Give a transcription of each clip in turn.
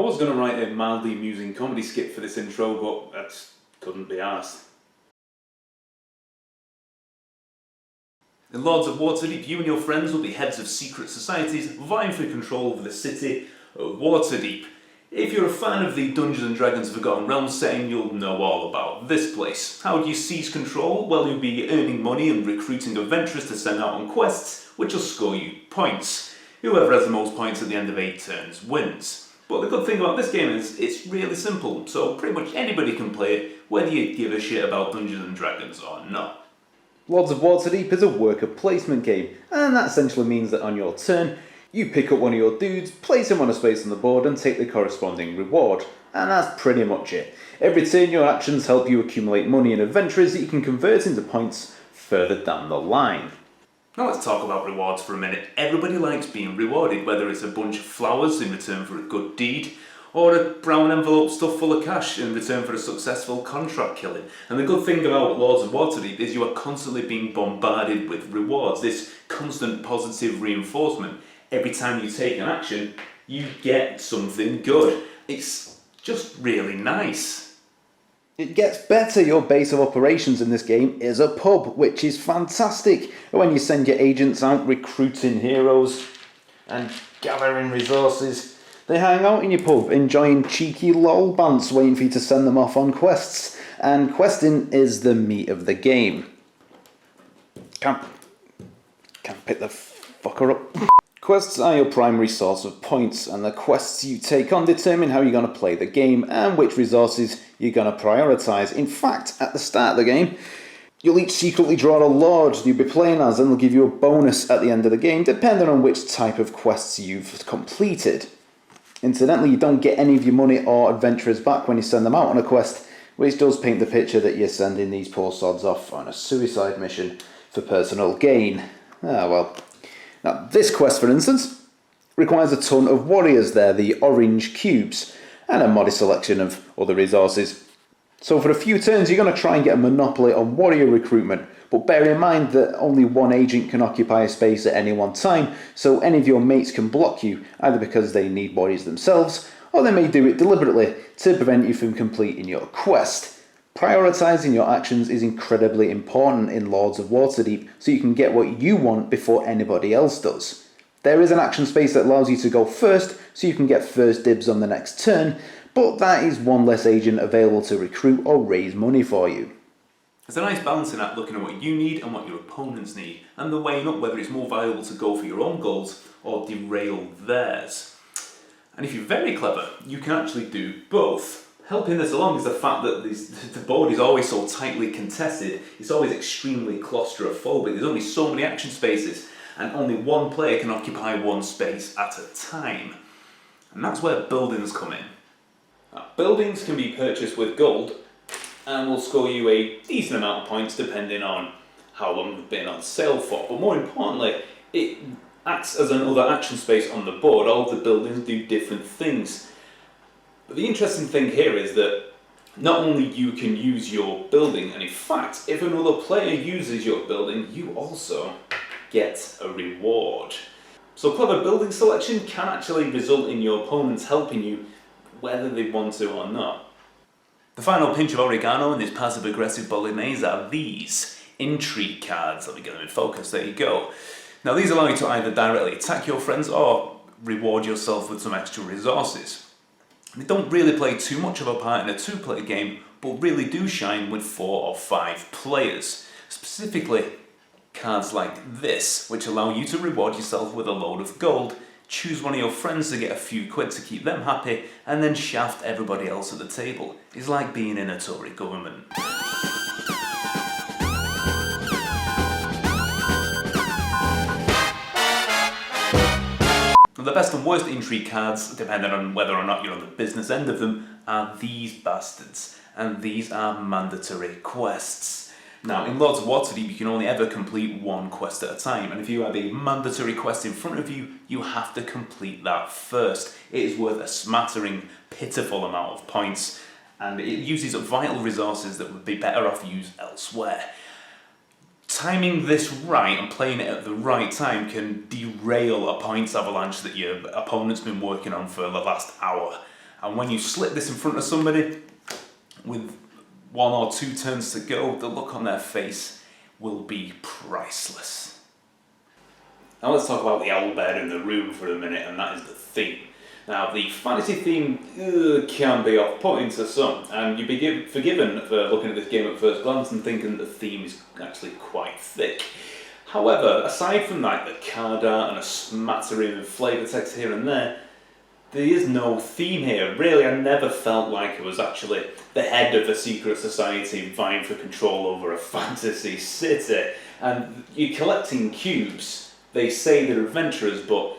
was going to write a mildly amusing comedy skit for this intro, but I just couldn't be arsed. In Lords of Waterdeep, you and your friends will be heads of secret societies vying for control over the city of Waterdeep. If you're a fan of the Dungeons & Dragons Forgotten Realms setting, you'll know all about this place. How do you seize control? Well, you'll be earning money and recruiting adventurers to send out on quests, which will score you points. Whoever has the most points at the end of 8 turns wins. But the good thing about this game is it's really simple, so pretty much anybody can play it, whether you give a shit about Dungeons & Dragons or not. Lords of Waterdeep is a worker placement game, and that essentially means that on your turn, you pick up one of your dudes, place him on a space on the board and take the corresponding reward. And that's pretty much it. Every turn your actions help you accumulate money and adventurers that you can convert into points further down the line. Now let's talk about rewards for a minute. Everybody likes being rewarded, whether it's a bunch of flowers in return for a good deed, or a brown envelope stuffed full of cash in return for a successful contract killing. And the good thing about Lords of Waterdeep is you are constantly being bombarded with rewards, this constant positive reinforcement. Every time you take an action, you get something good. It's just really nice. It gets better. Your base of operations in this game is a pub, which is fantastic. When you send your agents out recruiting heroes and gathering resources, they hang out in your pub enjoying cheeky lol bants waiting for you to send them off on quests. And questing is the meat of the game. Can't pick the fucker up. Quests are your primary source of points, and the quests you take on determine how you're going to play the game and which resources you're going to prioritise. In fact, at the start of the game, you'll each secretly draw a lord you'll be playing as, and they'll give you a bonus at the end of the game, depending on which type of quests you've completed. Incidentally, you don't get any of your money or adventurers back when you send them out on a quest, which does paint the picture that you're sending these poor sods off on a suicide mission for personal gain. Ah well. Now, this quest, for instance, requires a ton of warriors there, the orange cubes, and a modest selection of other resources. So for a few turns, you're going to try and get a monopoly on warrior recruitment, but bear in mind that only one agent can occupy a space at any one time, so any of your mates can block you, either because they need warriors themselves, or they may do it deliberately to prevent you from completing your quest. Prioritising your actions is incredibly important in Lords of Waterdeep, so you can get what you want before anybody else does. There is an action space that allows you to go first, so you can get first dibs on the next turn, but that is one less agent available to recruit or raise money for you. There's a nice balancing act looking at what you need and what your opponents need, and the weighing up whether it's more valuable to go for your own goals or derail theirs. And if you're very clever, you can actually do both. Helping this along is the fact that the board is always so tightly contested, it's always extremely claustrophobic, there's only so many action spaces, and only one player can occupy one space at a time. And that's where buildings come in. Now, buildings can be purchased with gold, and will score you a decent amount of points depending on how long they've been on sale for, but more importantly, it acts as another action space on the board. All of the buildings do different things. But the interesting thing here is that not only you can use your building, and in fact, if another player uses your building, you also get a reward. So clever building selection can actually result in your opponents helping you whether they want to or not. The final pinch of oregano in this passive-aggressive bolognese are these intrigue cards. Let me get them in focus, there you go. Now these allow you to either directly attack your friends or reward yourself with some extra resources. They don't really play too much of a part in a two-player game, but really do shine with 4 or 5 players. Specifically, cards like this, which allow you to reward yourself with a load of gold, choose one of your friends to get a few quid to keep them happy, and then shaft everybody else at the table. It's like being in a Tory government. The best and worst intrigue cards, depending on whether or not you're on the business end of them, are these bastards. And these are mandatory quests. Now, in Lords of Waterdeep, you can only ever complete one quest at a time, and if you have a mandatory quest in front of you, you have to complete that first. It is worth a smattering, pitiful amount of points, and it uses vital resources that would be better off used elsewhere. Timing this right and playing it at the right time can derail a points avalanche that your opponent's been working on for the last hour. And when you slip this in front of somebody with 1 or 2 turns to go, the look on their face will be priceless. Now let's talk about the owlbear in the room for a minute, and that is the theme. Now the fantasy theme can be off-putting to some, and you'd be forgiven for looking at this game at first glance and thinking the theme is actually quite thick. However, aside from that, the card art and a smattering of flavour text here and there is no theme here. Really, I never felt like I was actually the head of a secret society vying for control over a fantasy city. And you're collecting cubes. They say they're adventurers, but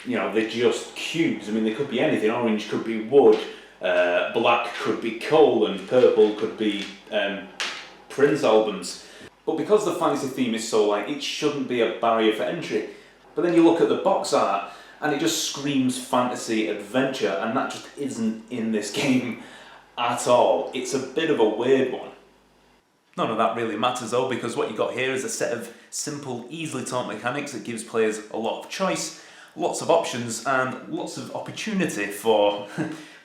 you know, they're just cubes. I mean, they could be anything. Orange could be wood, black could be coal, and purple could be Prince albums. But because the fantasy theme is so light, it shouldn't be a barrier for entry. But then you look at the box art, and it just screams fantasy adventure, and that just isn't in this game at all. It's a bit of a weird one. None of that really matters though, because what you got here is a set of simple, easily taught mechanics that gives players a lot of choice, lots of options, and lots of opportunity for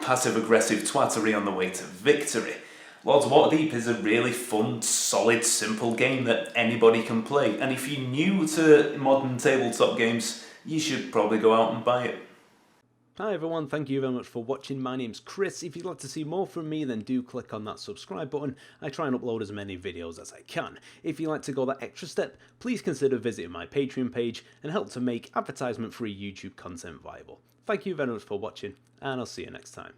passive-aggressive twattery on the way to victory. Lords of Waterdeep is a really fun, solid, simple game that anybody can play, and if you're new to modern tabletop games, you should probably go out and buy it. Hi everyone, thank you very much for watching. My name's Chris. If you'd like to see more from me, then do click on that subscribe button. I try and upload as many videos as I can. If you'd like to go that extra step, please consider visiting my Patreon page and help to make advertisement-free YouTube content viable. Thank you very much for watching, and I'll see you next time.